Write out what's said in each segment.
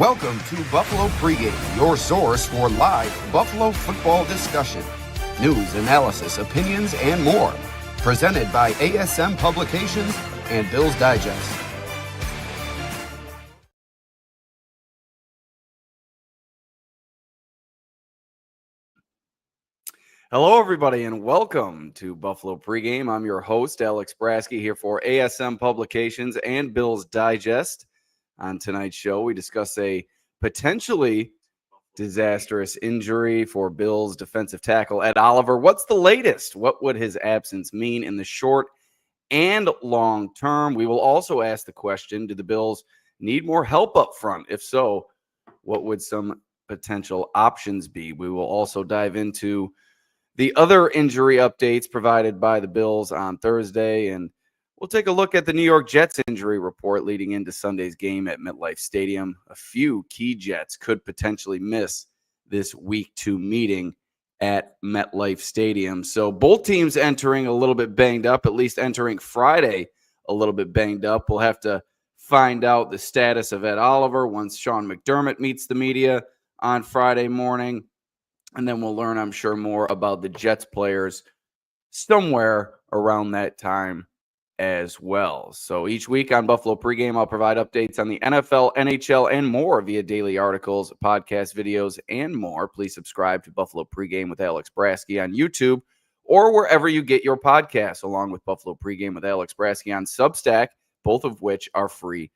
Welcome to Buffalo Pregame, your source for live Buffalo football discussion, news, analysis, opinions, and more. Presented by ASM Publications and Bills Digest. Hello, everybody, and welcome to Buffalo Pregame. I'm your host, Alex Brasky, here for ASM Publications and Bills Digest. On tonight's show, we discuss a potentially disastrous injury for Bills defensive tackle Ed Oliver. What's the latest? What would his absence mean in the short and long term? We will also ask the question, do the Bills need more help up front? If so, what would some potential options be? We will also dive into the other injury updates provided by the Bills on Thursday, and we'll take a look at the New York Jets injury report leading into Sunday's game at MetLife Stadium. A few key Jets could potentially miss this Week 2 meeting at MetLife Stadium. So both teams entering a little bit banged up, at least entering Friday a little bit banged up. We'll have to find out the status of Ed Oliver once Sean McDermott meets the media on Friday morning. And then we'll learn, I'm sure, more about the Jets players somewhere around that time as well. So each week on Buffalo Pregame, I'll provide updates on the NFL, NHL, and more via daily articles, podcast videos, and more. Please subscribe to Buffalo Pregame with Alex Brasky on YouTube or wherever you get your podcasts, along with Buffalo Pregame with Alex Brasky on Substack, both of which are free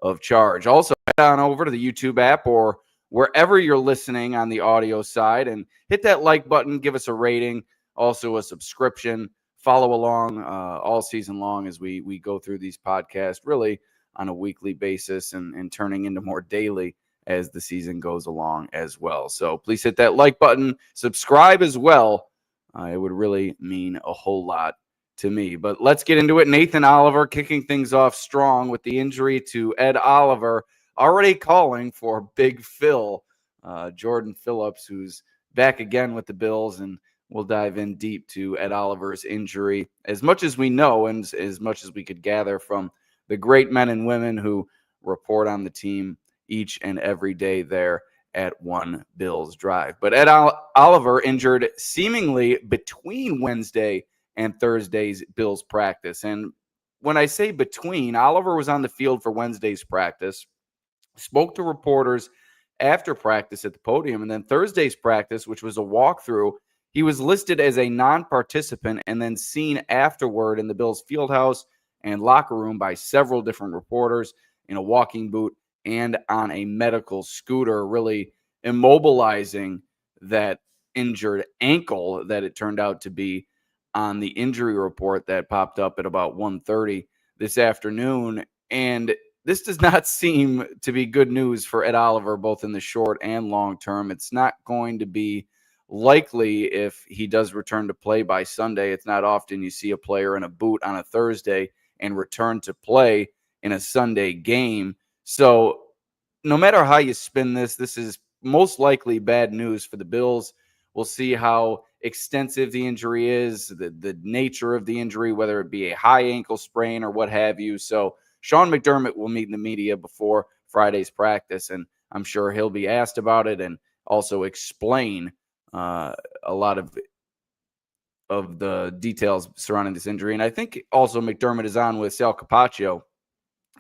of charge. Also, head on over to the YouTube app or wherever you're listening on the audio side and hit that like button, give us a rating, also a subscription. Follow along all season long as we go through these podcasts really on a weekly basis and turning into more daily as the season goes along as well. So please hit that like button, subscribe as well. It would really mean a whole lot to me. But let's get into it. Nathan Oliver kicking things off strong with the injury to Ed Oliver, already calling for Big Phil, Jordan Phillips, who's back again with the Bills, and we'll dive in deep to Ed Oliver's injury. As much as we know and as much as we could gather from the great men and women who report on the team each and every day there at One Bills Drive. But Ed Oliver injured seemingly between Wednesday and Thursday's Bills practice. And when I say between, Oliver was on the field for Wednesday's practice, spoke to reporters after practice at the podium, and then Thursday's practice, which was a walkthrough, he was listed as a non-participant and then seen afterward in the Bills fieldhouse and locker room by several different reporters in a walking boot and on a medical scooter, really immobilizing that injured ankle that it turned out to be on the injury report that popped up at about 1:30 this afternoon. And this does not seem to be good news for Ed Oliver, both in the short and long term. It's not going to be likely if he does return to play by Sunday. It's not often you see a player in a boot on a Thursday and return to play in a Sunday game. So no matter how you spin this, this is most likely bad news for the Bills. We'll see how extensive the injury is, the nature of the injury, whether it be a high ankle sprain or what have you. So Sean McDermott will meet in the media before Friday's practice, and I'm sure he'll be asked about it and also explain a lot of the details surrounding this injury. And I think also McDermott is on with Sal Capaccio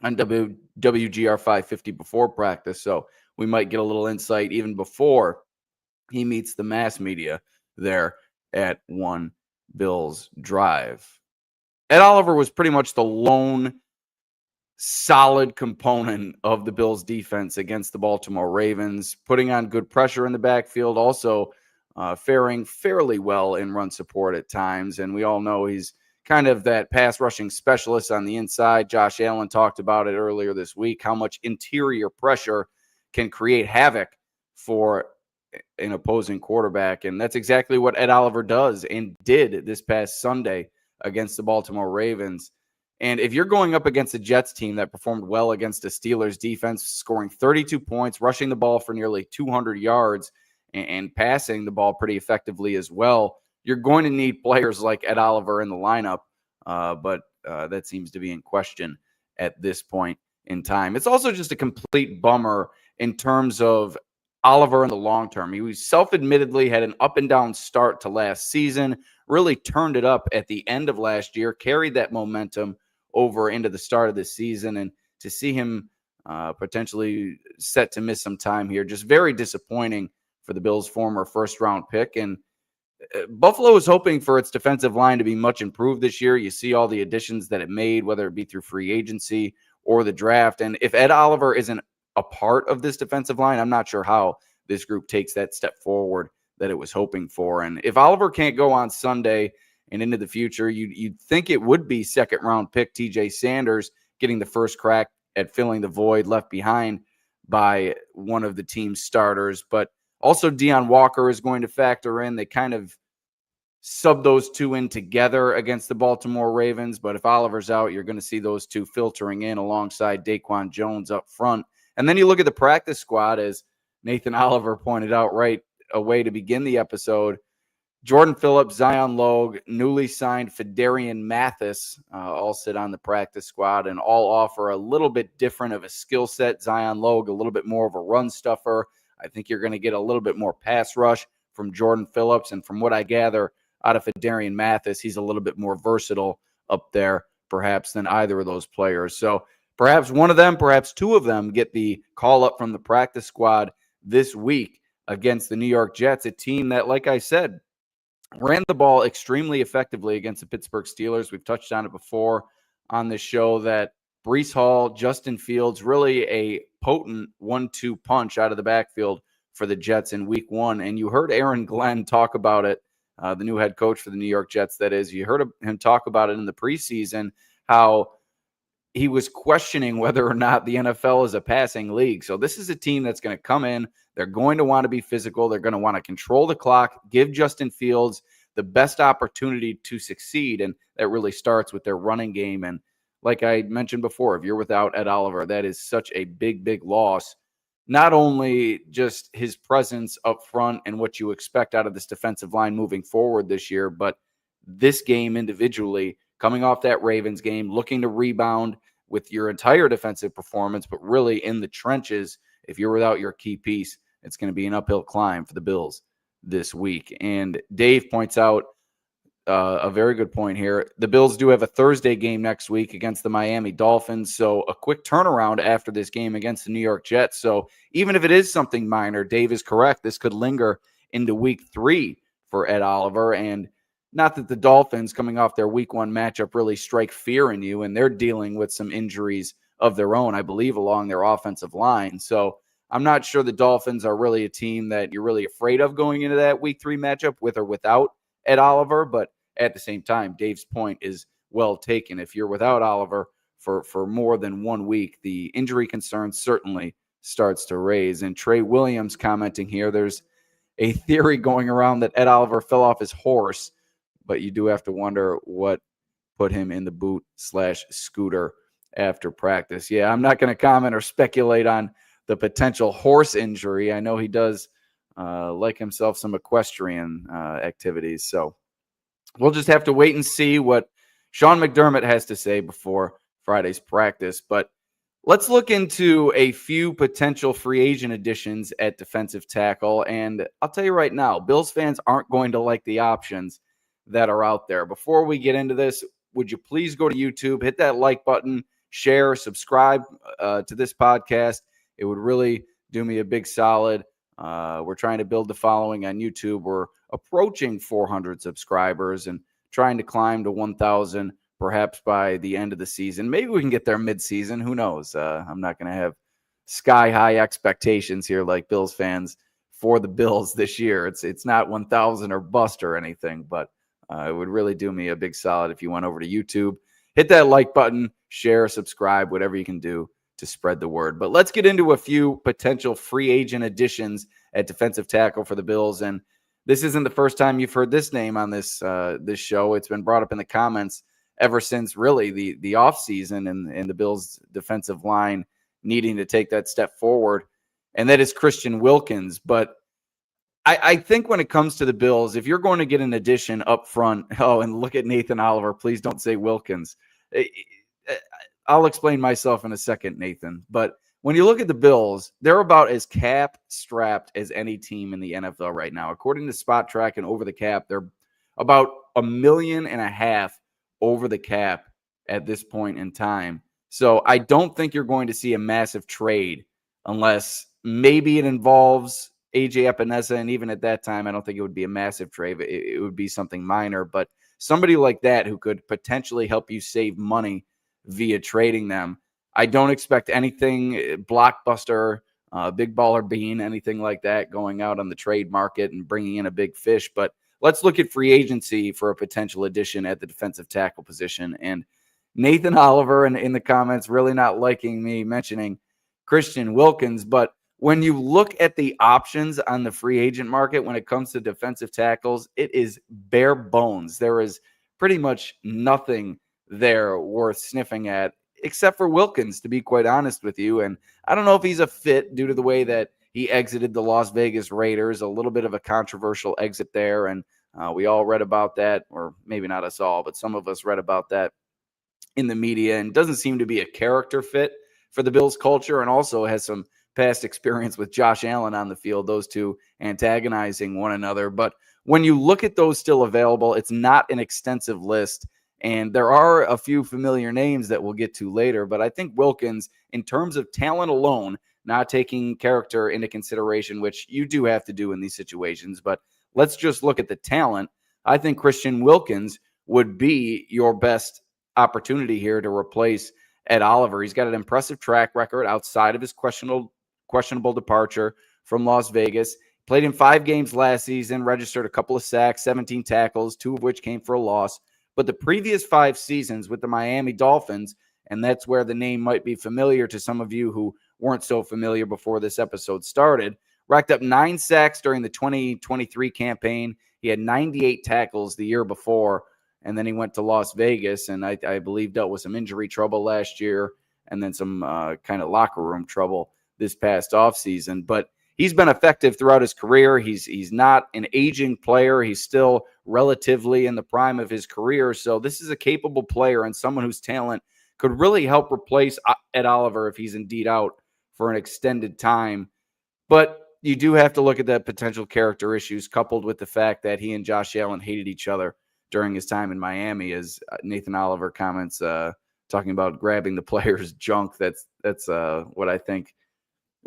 on WGR 550 before practice, so we might get a little insight even before he meets the mass media there at One Bills Drive. Ed Oliver was pretty much the lone solid component of the Bills defense against the Baltimore Ravens, putting on good pressure in the backfield, also faring fairly well in run support at times. And we all know he's kind of that pass rushing specialist on the inside. Josh Allen talked about it earlier this week, how much interior pressure can create havoc for an opposing quarterback. And that's exactly what Ed Oliver does and did this past Sunday against the Baltimore Ravens. And if you're going up against a Jets team that performed well against a Steelers defense, scoring 32 points, rushing the ball for nearly 200 yards, and passing the ball pretty effectively as well, you're going to need players like Ed Oliver in the lineup. But that seems to be in question at this point in time. It's also just a complete bummer in terms of Oliver in the long term. He self-admittedly had an up and down start to last season, really turned it up at the end of last year, carried that momentum over into the start of the season, and to see him potentially set to miss some time here, just very disappointing for the Bills' former first-round pick. And Buffalo is hoping for its defensive line to be much improved this year. You see all the additions that it made, whether it be through free agency or the draft. And if Ed Oliver isn't a part of this defensive line, I'm not sure how this group takes that step forward that it was hoping for. And if Oliver can't go on Sunday and into the future, you'd think it would be second-round pick TJ Sanders getting the first crack at filling the void left behind by one of the team's starters. But also, Deion Walker is going to factor in. They kind of sub those two in together against the Baltimore Ravens. But if Oliver's out, you're going to see those two filtering in alongside Daquan Jones up front. And then you look at the practice squad, as Nathan Oliver pointed out right away to begin the episode. Jordan Phillips, Zion Logue, newly signed Fedarian Mathis all sit on the practice squad and all offer a little bit different of a skill set. Zion Logue, a little bit more of a run stuffer. I think you're going to get a little bit more pass rush from Jordan Phillips. And from what I gather out of Fedarian Mathis, he's a little bit more versatile up there, perhaps, than either of those players. So perhaps one of them, perhaps two of them get the call up from the practice squad this week against the New York Jets, a team that, like I said, ran the ball extremely effectively against the Pittsburgh Steelers. We've touched on it before on this show that Breece Hall, Justin Fields, really a potent 1-2 punch out of the backfield for the Jets in week one. And you heard Aaron Glenn talk about it, the new head coach for the New York Jets, that is. You heard him talk about it in the preseason, how he was questioning whether or not the NFL is a passing league. So this is a team that's going to come in. They're going to want to be physical. They're going to want to control the clock, give Justin Fields the best opportunity to succeed. And that really starts with their running game. And like I mentioned before, if you're without Ed Oliver, that is such a big, big loss. Not only just his presence up front and what you expect out of this defensive line moving forward this year, but this game individually, coming off that Ravens game, looking to rebound with your entire defensive performance, but really in the trenches, if you're without your key piece, it's going to be an uphill climb for the Bills this week. And Dave points out a very good point here. The Bills do have a Thursday game next week against the Miami Dolphins, so a quick turnaround after this game against the New York Jets. So even if it is something minor, Dave is correct. This could linger into week 3 for Ed Oliver. And not that the Dolphins, coming off their week 1 matchup, really strike fear in you, and they're dealing with some injuries of their own, I believe, along their offensive line. So I'm not sure the Dolphins are really a team that you're really afraid of going into that week 3 matchup with or without Ed Oliver. But at the same time, Dave's point is well taken. If you're without Oliver for more than 1 week, the injury concern certainly starts to raise. And Trey Williams commenting here, there's a theory going around that Ed Oliver fell off his horse, but you do have to wonder what put him in the boot/scooter after practice. Yeah, I'm not going to comment or speculate on the potential horse injury. I know he does like himself some equestrian activities. So we'll just have to wait and see what Sean McDermott has to say before Friday's practice. But let's look into a few potential free agent additions at defensive tackle. And I'll tell you right now, Bills fans aren't going to like the options that are out there. Before we get into this, would you please go to YouTube, hit that like button, share, subscribe to this podcast. It would really do me a big solid. We're trying to build the following on YouTube. We're approaching 400 subscribers and trying to climb to 1,000 perhaps by the end of the season. Maybe we can get there mid-season. Who knows? I'm not going to have sky-high expectations here like Bills fans for the Bills this year. It's not 1,000 or bust or anything, but it would really do me a big solid if you went over to YouTube, hit that like button, share, subscribe, whatever you can do to spread the word. But let's get into a few potential free agent additions at defensive tackle for the Bills. And this isn't the first time you've heard this name on this show. It's been brought up in the comments ever since really the offseason and the Bills defensive line needing to take that step forward. And that is Christian Wilkins. But I think when it comes to the Bills, if you're going to get an addition up front, and look at Nathan Oliver, please don't say Wilkins. I'll explain myself in a second, Nathan. But when you look at the Bills, they're about as cap strapped as any team in the NFL right now. According to Spot Track and Over the Cap, they're about $1.5 million over the cap at this point in time. So I don't think you're going to see a massive trade unless maybe it involves AJ Epinesa. And even at that time, I don't think it would be a massive trade. It would be something minor. But somebody like that who could potentially help you save money via trading them. I don't expect anything blockbuster, big baller bean, anything like that going out on the trade market and bringing in a big fish. But let's look at free agency for a potential addition at the defensive tackle position. And Nathan Oliver in the comments really not liking me mentioning Christian Wilkins. But when you look at the options on the free agent market when it comes to defensive tackles, it is bare bones. There is pretty much nothing there worth sniffing at, except for Wilkins, to be quite honest with you. And I don't know if he's a fit due to the way that he exited the Las Vegas Raiders, a little bit of a controversial exit there. And we all read about that, or maybe not us all, but some of us read about that in the media, and doesn't seem to be a character fit for the Bills culture, and also has some past experience with Josh Allen on the field, those two antagonizing one another. But when you look at those still available, it's not an extensive list. And there are a few familiar names that we'll get to later. But I think Wilkins, in terms of talent alone, not taking character into consideration, which you do have to do in these situations, but let's just look at the talent. I think Christian Wilkins would be your best opportunity here to replace Ed Oliver. He's got an impressive track record outside of his questionable departure from Las Vegas. Played in 5 games last season, registered a couple of sacks, 17 tackles, 2 of which came for a loss. But the previous 5 seasons with the Miami Dolphins, and that's where the name might be familiar to some of you who weren't so familiar before this episode started, racked up 9 sacks during the 2023 campaign. He had 98 tackles the year before, and then he went to Las Vegas, and I believe dealt with some injury trouble last year and then some kind of locker room trouble this past offseason. But he's been effective throughout his career. He's not an aging player. He's still relatively in the prime of his career. So this is a capable player and someone whose talent could really help replace Ed Oliver if he's indeed out for an extended time. But you do have to look at the potential character issues coupled with the fact that he and Josh Allen hated each other during his time in Miami, as Nathan Oliver comments, talking about grabbing the player's junk. That's what I think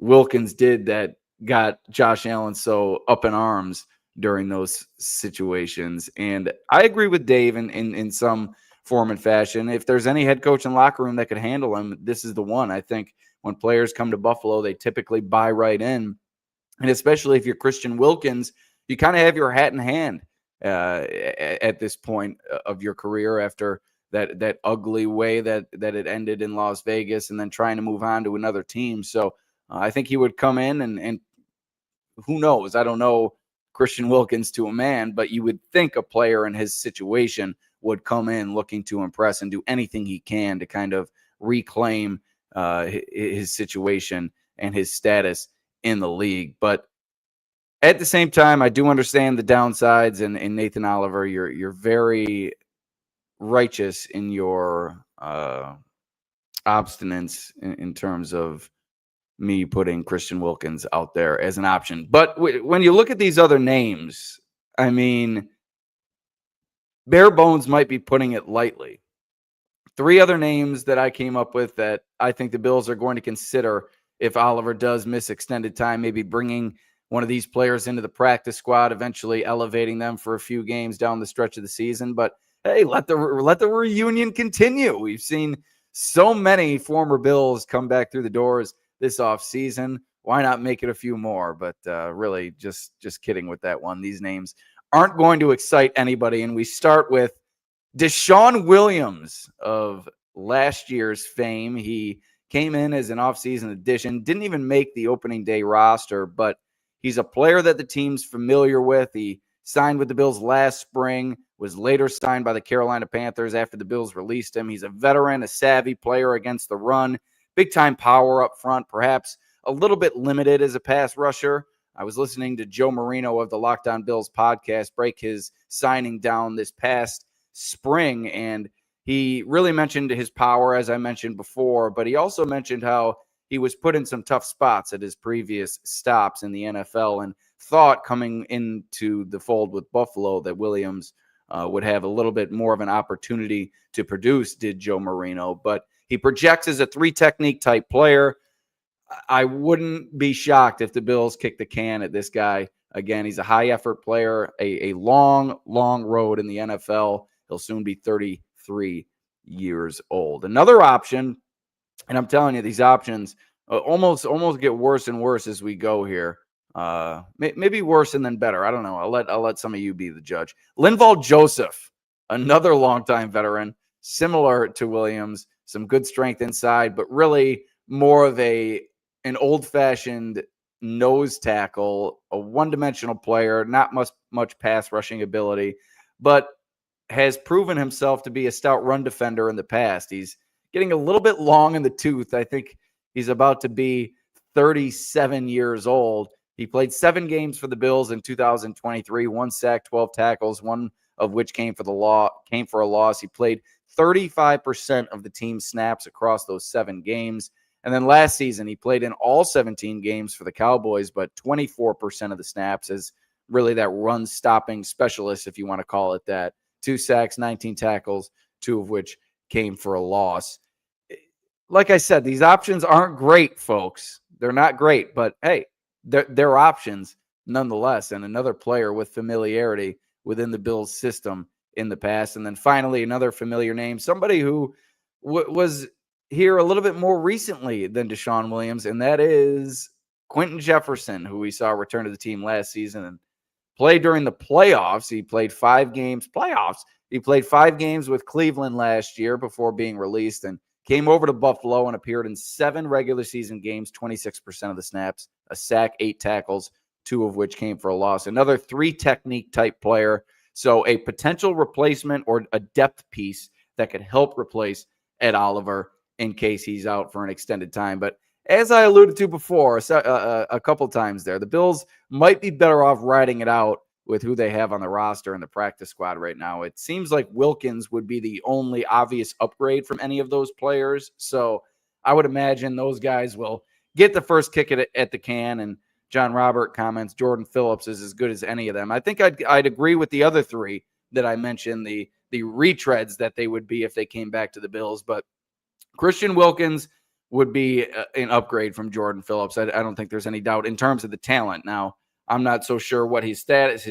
Wilkins did that got Josh Allen so up in arms during those situations. And I agree with Dave in some form and fashion. If there's any head coach and locker room that could handle him, this is the one. I think when players come to Buffalo, they typically buy right in. And especially if you're Christian Wilkins, you kind of have your hat in hand at this point of your career after that ugly way that it ended in Las Vegas and then trying to move on to another team. So I think he would come in and who knows? I don't know Christian Wilkins to a man, but you would think a player in his situation would come in looking to impress and do anything he can to kind of reclaim his situation and his status in the league. But at the same time, I do understand the downsides. And Nathan Oliver, you're very righteous in your obstinance in terms of me putting Christian Wilkins out there as an option. But when you look at these other names, I mean, bare bones might be putting it lightly. 3 other names that I came up with that I think the Bills are going to consider if Oliver does miss extended time, maybe bringing one of these players into the practice squad, eventually elevating them for a few games down the stretch of the season. But hey, let the reunion continue. We've seen so many former Bills come back through the doors this offseason. Why not make it a few more? But really, just kidding with that one. These names aren't going to excite anybody. And we start with Deshaun Williams of last year's fame. He came in as an offseason addition, didn't even make the opening day roster, but he's a player that the team's familiar with. He signed with the Bills last spring, was later signed by the Carolina Panthers after the Bills released him. He's a veteran, a savvy player against the run, big-time power up front, perhaps a little bit limited as a pass rusher. I was listening to Joe Marino of the Locked On Bills podcast break his signing down this past spring, and he really mentioned his power, as I mentioned before, but he also mentioned how he was put in some tough spots at his previous stops in the NFL, and thought coming into the fold with Buffalo that Williams would have a little bit more of an opportunity to produce, did Joe Marino. But he projects as a 3-technique type player. I wouldn't be shocked if the Bills kick the can at this guy. Again, he's a high-effort player, a long, long road in the NFL. He'll soon be 33 years old. Another option, and I'm telling you, these options almost get worse and worse as we go here. Maybe worse and then better. I don't know. I'll let some of you be the judge. Linval Joseph, another longtime veteran, similar to Williams, some good strength inside, but really more of an old-fashioned nose tackle, a one-dimensional player, not much pass rushing ability, but has proven himself to be a stout run defender in the past. He's getting a little bit long in the tooth. I think he's about to be 37 years old. He played 7 games for the Bills in 2023, 1 sack, 12 tackles, one of which came for a loss. He played 35% of the team's snaps across those 7 games. And then last season, he played in all 17 games for the Cowboys, but 24% of the snaps as really that run-stopping specialist, if you want to call it that. 2 sacks, 19 tackles, 2 of which came for a loss. Like I said, these options aren't great, folks. They're not great, but hey, they're options nonetheless. And another player with familiarity within the Bills system in the past. And then finally, another familiar name, somebody who was here a little bit more recently than Deshaun Williams, and that is Quentin Jefferson, who we saw return to the team last season and play during the playoffs. He played 5 games, He played 5 games with Cleveland last year before being released, and came over to Buffalo and appeared in 7 regular season games, 26% of the snaps, a sack, 8 tackles, 2 of which came for a loss. Another 3-technique type player. So a potential replacement or a depth piece that could help replace Ed Oliver in case he's out for an extended time. But as I alluded to before, a couple times there, the Bills might be better off riding it out with who they have on the roster and the practice squad right now. It seems like Wilkins would be the only obvious upgrade from any of those players. So I would imagine those guys will get the first kick at the can. And John Robert comments Jordan Phillips is as good as any of them. I think I'd agree with the other 3 that I mentioned, the retreads that they would be if they came back to the Bills. But Christian Wilkins would be an upgrade from Jordan Phillips. I don't think there's any doubt in terms of the talent. Now, I'm not so sure what his status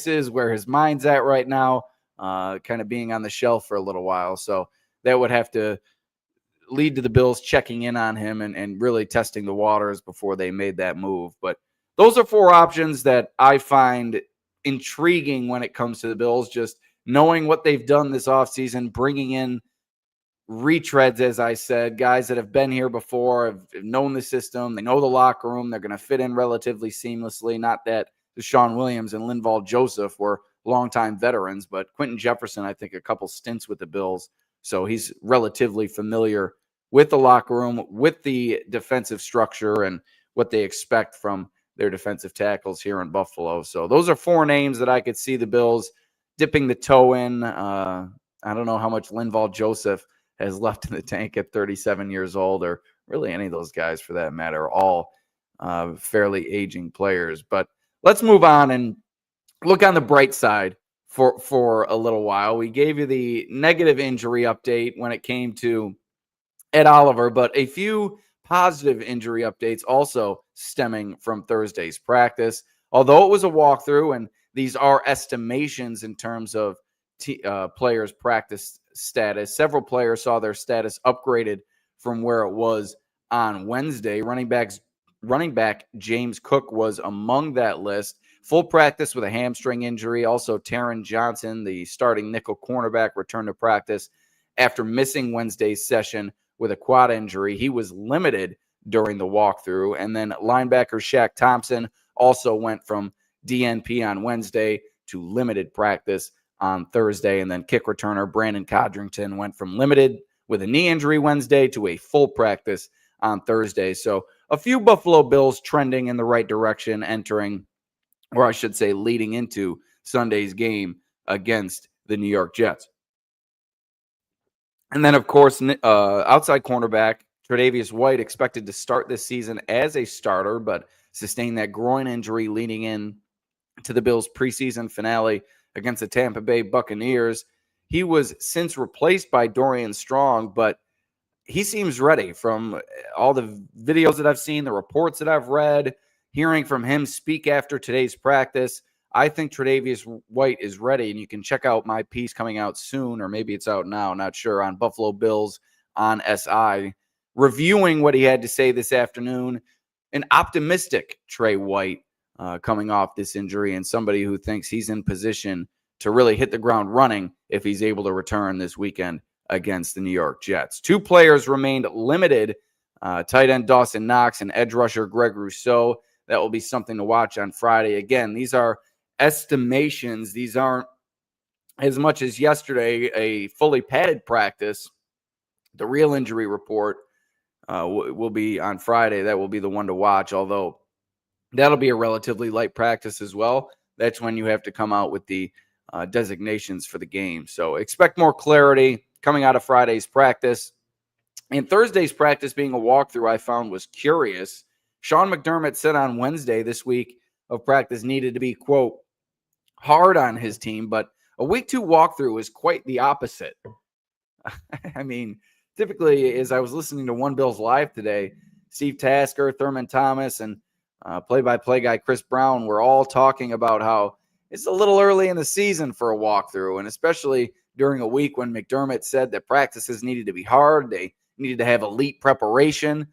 is, where his mind's at right now, kind of being on the shelf for a little while. So that would have to lead to the Bills checking in on him and really testing the waters before they made that move. But those are 4 options that I find intriguing when it comes to the Bills, just knowing what they've done this offseason, bringing in retreads, as I said, guys that have been here before, have known the system, they know the locker room, they're going to fit in relatively seamlessly. Not that Deshaun Williams and Linval Joseph were longtime veterans, but Quentin Jefferson, I think, a couple stints with the Bills, so he's relatively familiar with the locker room, with the defensive structure, and what they expect from their defensive tackles here in Buffalo. So those are 4 names that I could see the Bills dipping the toe in. I don't know how much Linval Joseph has left in the tank at 37 years old, or really any of those guys for that matter, all fairly aging players. But let's move on and look on the bright side for a little while. We gave you the negative injury update when it came to Ed Oliver, but a few positive injury updates also stemming from Thursday's practice. Although it was a walkthrough, and these are estimations in terms of players' practice status, several players saw their status upgraded from where it was on Wednesday. Running back James Cook was among that list. Full practice with a hamstring injury. Also, Taron Johnson, the starting nickel cornerback, returned to practice after missing Wednesday's session with a quad injury. He was limited during the walkthrough. And then linebacker Shaq Thompson also went from DNP on Wednesday to limited practice on Thursday. And then kick returner Brandon Codrington went from limited with a knee injury Wednesday to a full practice on Thursday. So a few Buffalo Bills trending in the right direction entering, or I should say leading into Sunday's game against the New York Jets. And then, of course, outside cornerback Tre'Davious White expected to start this season as a starter, but sustained that groin injury leading in to the Bills' preseason finale against the Tampa Bay Buccaneers. He was since replaced by Dorian Strong, but he seems ready from all the videos that I've seen, the reports that I've read, hearing from him speak after today's practice. I think Tre'Davious White is ready, and you can check out my piece coming out soon, or maybe it's out now, not sure, on Buffalo Bills on SI, reviewing what he had to say this afternoon. An optimistic Trey White coming off this injury, and somebody who thinks he's in position to really hit the ground running if he's able to return this weekend against the New York Jets. Two players remained limited, tight end Dawson Knox and edge rusher Greg Rousseau. That will be something to watch on Friday. Again, these are estimations. These aren't as much as yesterday, a fully padded practice. The real injury report will be on Friday. That will be the one to watch, although that'll be a relatively light practice as well. That's when you have to come out with the designations for the game. So expect more clarity coming out of Friday's practice. And Thursday's practice being a walkthrough, I found was curious. Sean McDermott said on Wednesday this week of practice needed to be, quote, hard on his team, but a week 2 walkthrough is quite the opposite. I mean, typically, as I was listening to One Bills Live today, Steve Tasker, Thurman Thomas, and play-by-play guy Chris Brown were all talking about how it's a little early in the season for a walkthrough, and especially during a week when McDermott said that practices needed to be hard, they needed to have elite preparation.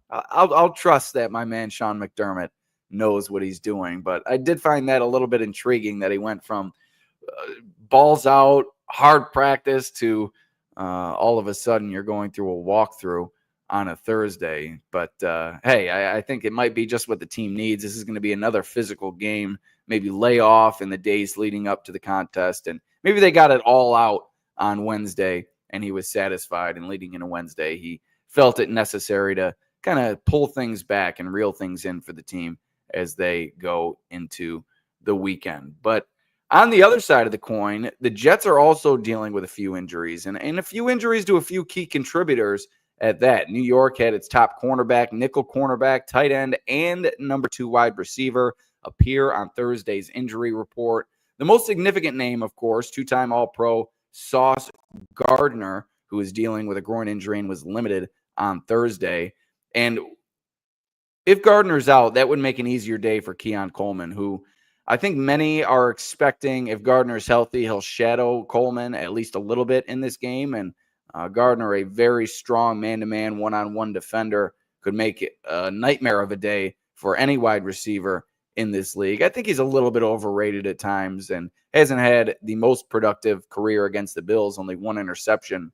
I'll trust that my man Sean McDermott knows what he's doing, but I did find that a little bit intriguing that he went from balls out, hard practice to all of a sudden you're going through a walkthrough on a Thursday. But hey, I think it might be just what the team needs. This is going to be another physical game, maybe lay off in the days leading up to the contest. And maybe they got it all out on Wednesday and he was satisfied. And leading into Wednesday, he felt it necessary to kind of pull things back and reel things in for the team as they go into the weekend. But on the other side of the coin, the Jets are also dealing with a few injuries and a few injuries to a few key contributors at that. New York had its top cornerback, nickel cornerback, tight end, and number 2 wide receiver appear on Thursday's injury report. The most significant name, of course, 2-time All-Pro Sauce Gardner, who is dealing with a groin injury and was limited on Thursday. And if Gardner's out, that would make an easier day for Keon Coleman, who I think many are expecting, if Gardner's healthy, he'll shadow Coleman at least a little bit in this game. And Gardner, a very strong man-to-man, one-on-one defender, could make it a nightmare of a day for any wide receiver in this league. I think he's a little bit overrated at times and hasn't had the most productive career against the Bills, only 1 interception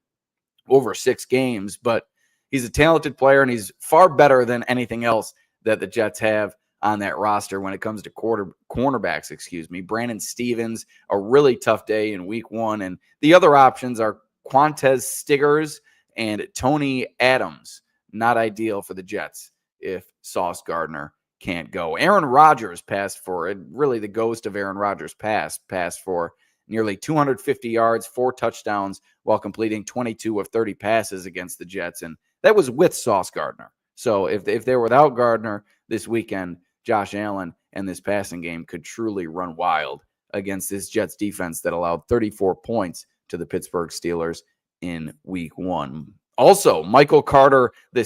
over 6 games. But he's a talented player, and he's far better than anything else that the Jets have on that roster when it comes to cornerbacks. Brandon Stevens, a really tough day in week 1. And the other options are Quantez Stiggers and Tony Adams. Not ideal for the Jets if Sauce Gardner can't go. Aaron Rodgers passed for it. Really the ghost of Aaron Rodgers passed for nearly 250 yards, 4 touchdowns while completing 22 of 30 passes against the Jets. And that was with Sauce Gardner. So if they're without Gardner this weekend, Josh Allen and this passing game could truly run wild against this Jets defense that allowed 34 points to the Pittsburgh Steelers in week 1. Also, Michael Carter II,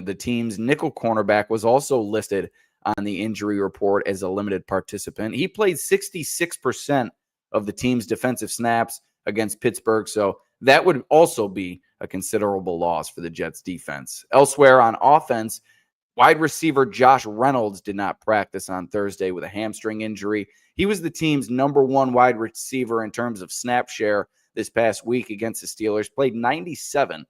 the team's nickel cornerback, was also listed on the injury report as a limited participant. He played 66% of the team's defensive snaps against Pittsburgh, so that would also be a considerable loss for the Jets defense. Elsewhere on offense, wide receiver Josh Reynolds did not practice on Thursday with a hamstring injury. He was the team's number 1 wide receiver in terms of snap share this past week against the Steelers, played 97%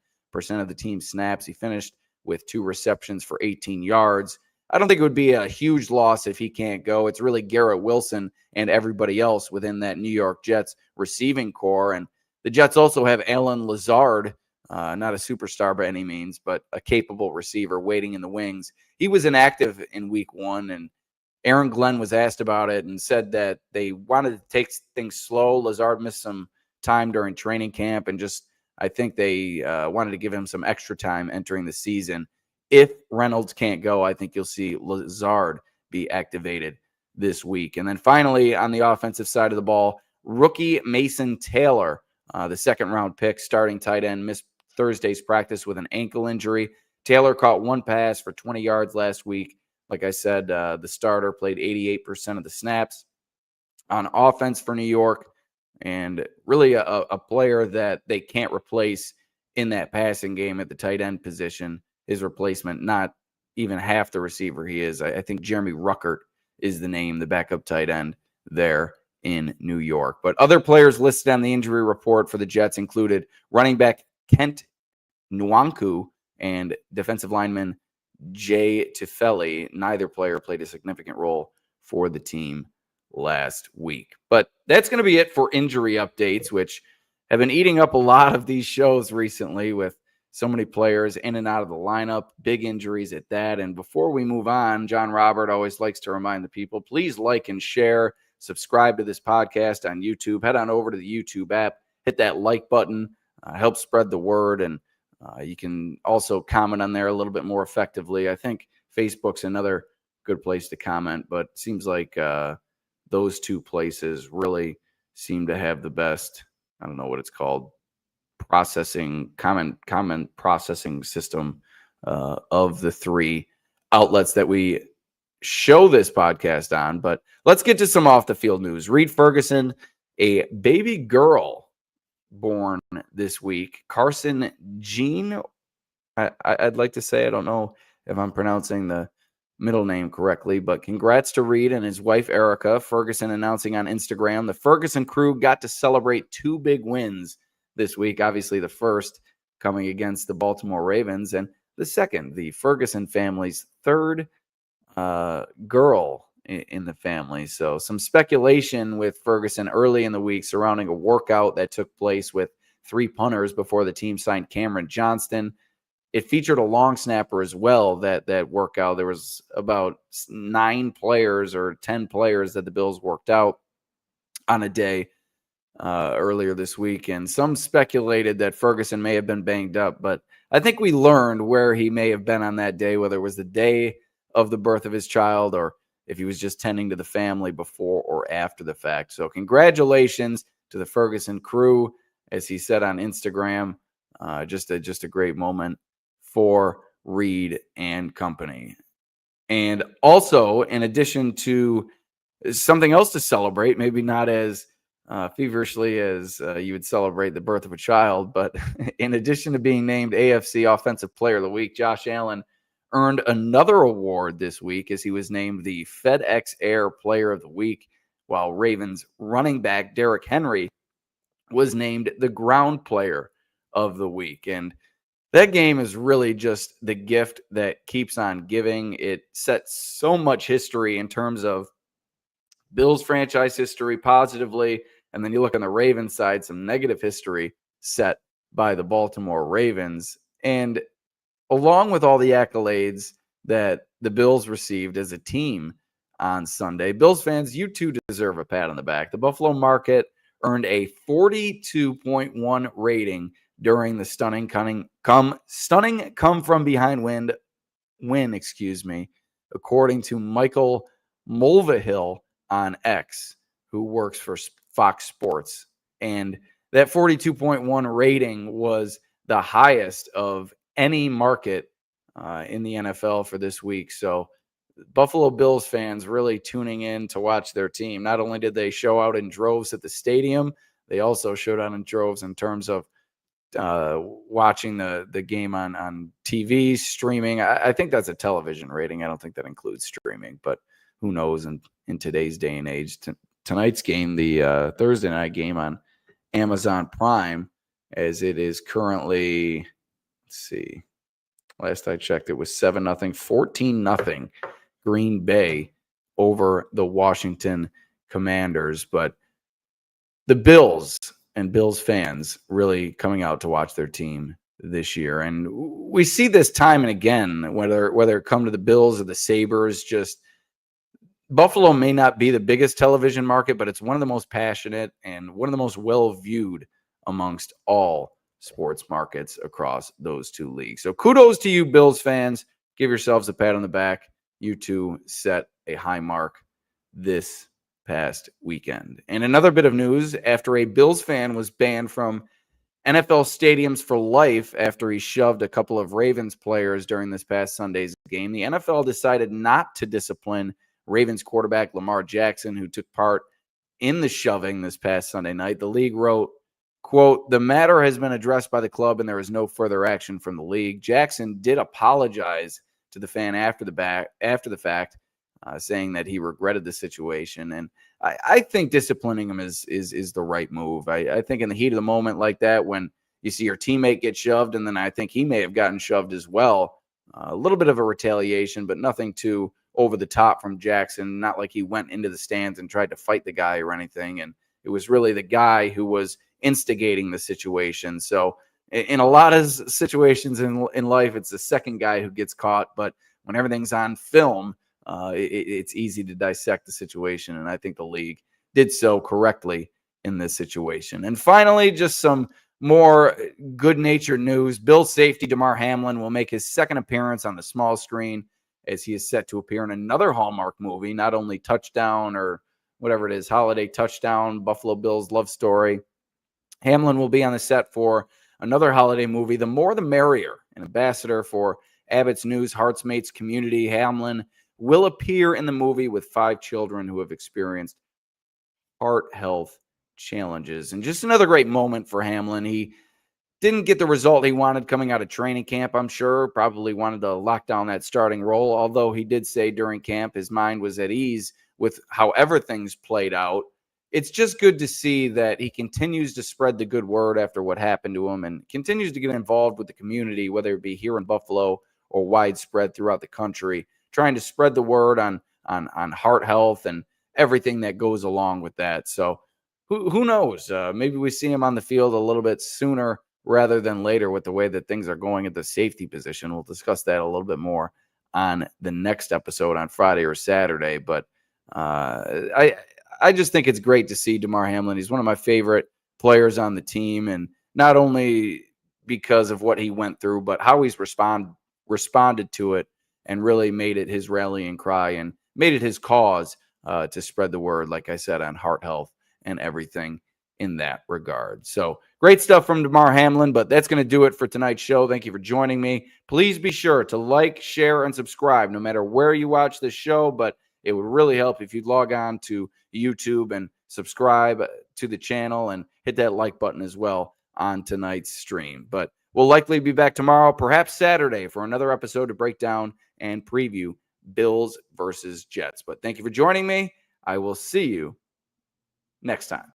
of the team's snaps. He finished with 2 receptions for 18 yards. I don't think it would be a huge loss if he can't go. It's really Garrett Wilson and everybody else within that New York Jets receiving core. And the Jets also have Alan Lazard, not a superstar by any means, but a capable receiver waiting in the wings. He was inactive in week 1, and Aaron Glenn was asked about it and said that they wanted to take things slow. Lazard missed some time during training camp and just I think they wanted to give him some extra time entering the season. If Reynolds can't go, I think you'll see Lazard be activated this week. And then finally, on the offensive side of the ball, rookie Mason Taylor, the second-round pick, starting tight end, missed Thursday's practice with an ankle injury. Taylor caught one pass for 20 yards last week. Like I said, the starter played 88% of the snaps on offense for New York, and really a player that they can't replace in that passing game at the tight end position. His replacement, not even half the receiver he is. I think Jeremy Ruckert is the name, the backup tight end there in New York. But other players listed on the injury report for the Jets included running back Kent Nwanku and defensive lineman Jay Tufele. Neither player played a significant role for the team last week. But that's going to be it for injury updates, which have been eating up a lot of these shows recently with so many players in and out of the lineup, big injuries at that. And before we move on, John Robert always likes to remind the people, please like and share, subscribe to this podcast on YouTube, head on over to the YouTube app, hit that like button, help spread the word. And you can also comment on there a little bit more effectively. I think Facebook's another good place to comment, but it seems like those two places really seem to have the best, I don't know what it's called, comment processing system of the three outlets that we show this podcast on. But let's get to some off the field news. Reed Ferguson, a baby girl born this week, Carson Jean. I'd like to say, I don't know if I'm pronouncing the middle name correctly, but congrats to Reed and his wife Erica. Ferguson announcing on Instagram the Ferguson crew got to celebrate two big wins this week. Obviously, the first coming against the Baltimore Ravens, and the second, the Ferguson family's third girl in the family. So some speculation with Ferguson early in the week surrounding a workout that took place with three punters before the team signed Cameron Johnston. It featured a long snapper as well, that workout. There was about 9 players or 10 players that the Bills worked out on a day earlier this week, and some speculated that Ferguson may have been banged up, but I think we learned where he may have been on that day, whether it was the day of the birth of his child or if he was just tending to the family before or after the fact. So congratulations to the Ferguson crew, as he said on Instagram. Just a great moment for Reed and company. And also, in addition to something else to celebrate, maybe not as feverishly as you would celebrate the birth of a child, but in addition to being named AFC Offensive Player of the Week, Josh Allen earned another award this week as he was named the FedEx Air Player of the Week, while Ravens running back Derrick Henry was named the Ground Player of the Week. And that game is really just the gift that keeps on giving. It sets so much history in terms of Bills franchise history positively, and then you look on the Ravens side, some negative history set by the Baltimore Ravens. And along with all the accolades that the Bills received as a team on Sunday, Bills fans, you too deserve a pat on the back. The Buffalo market earned a 42.1 rating during the stunning come from behind win, according to Michael Mulvihill on X, who works for Fox Sports. And that 42.1 rating was the highest of any market in the NFL for this week. So Buffalo Bills fans really tuning in to watch their team. Not only did they show out in droves at the stadium, they also showed out in droves in terms of watching the game on TV, streaming. I think that's a television rating. I don't think that includes streaming, but who knows in today's day and age. Tonight's game, the Thursday night game on Amazon Prime, as it is currently, let's see, last I checked, it was 7-0, 14-0 Green Bay over the Washington Commanders. But the Bills and Bills fans really coming out to watch their team this year. And we see this time and again, whether it come to the Bills or the Sabres, just Buffalo may not be the biggest television market, but it's one of the most passionate and one of the most well-viewed amongst all sports markets across those two leagues. So kudos to you, Bills fans. Give yourselves a pat on the back. You two set a high mark this past weekend. And another bit of news, after a Bills fan was banned from NFL stadiums for life after he shoved a couple of Ravens players during this past Sunday's game, the NFL decided not to discipline Ravens quarterback Lamar Jackson, who took part in the shoving this past Sunday night. The league wrote, quote, "The matter has been addressed by the club and there is no further action from the league." Jackson did apologize to the fan after the fact, saying that he regretted the situation. And I think disciplining him is the right move. I think in the heat of the moment like that, when you see your teammate get shoved, and then I think he may have gotten shoved as well, a little bit of a retaliation, but nothing too over the top from Jackson. Not like he went into the stands and tried to fight the guy or anything. And it was really the guy who was instigating the situation. So in a lot of situations in life, it's the second guy who gets caught. But when everything's on film, it's easy to dissect the situation. And I think the league did so correctly in this situation. And finally, just some more good-natured news. Bills safety Damar Hamlin will make his second appearance on the small screen, as he is set to appear in another Hallmark movie, not only Touchdown or whatever it is, Holiday Touchdown, Buffalo Bills Love Story. Hamlin will be on the set for another holiday movie, The More the Merrier. An ambassador for Abbott's News Hearts Mates community, Hamlin will appear in the movie with 5 children who have experienced heart health challenges. And just another great moment for Hamlin. He didn't get the result he wanted coming out of training camp, I'm sure. Probably wanted to lock down that starting role, although he did say during camp his mind was at ease with however things played out. It's just good to see that he continues to spread the good word after what happened to him and continues to get involved with the community, whether it be here in Buffalo or widespread throughout the country, trying to spread the word on heart health and everything that goes along with that. So who knows? Maybe we see him on the field a little bit sooner rather than later with the way that things are going at the safety position. We'll discuss that a little bit more on the next episode on Friday or Saturday. But I just think it's great to see Damar Hamlin. He's one of my favorite players on the team, and not only because of what he went through, but how he's responded to it and really made it his rallying cry and made it his cause to spread the word, like I said, on heart health and everything in that regard. So great stuff from Damar Hamlin, but that's going to do it for tonight's show. Thank you for joining me. Please be sure to like, share, and subscribe no matter where you watch this show, but it would really help if you'd log on to YouTube and subscribe to the channel and hit that like button as well on tonight's stream. But we'll likely be back tomorrow, perhaps Saturday, for another episode to break down and preview Bills versus Jets. But thank you for joining me. I will see you next time.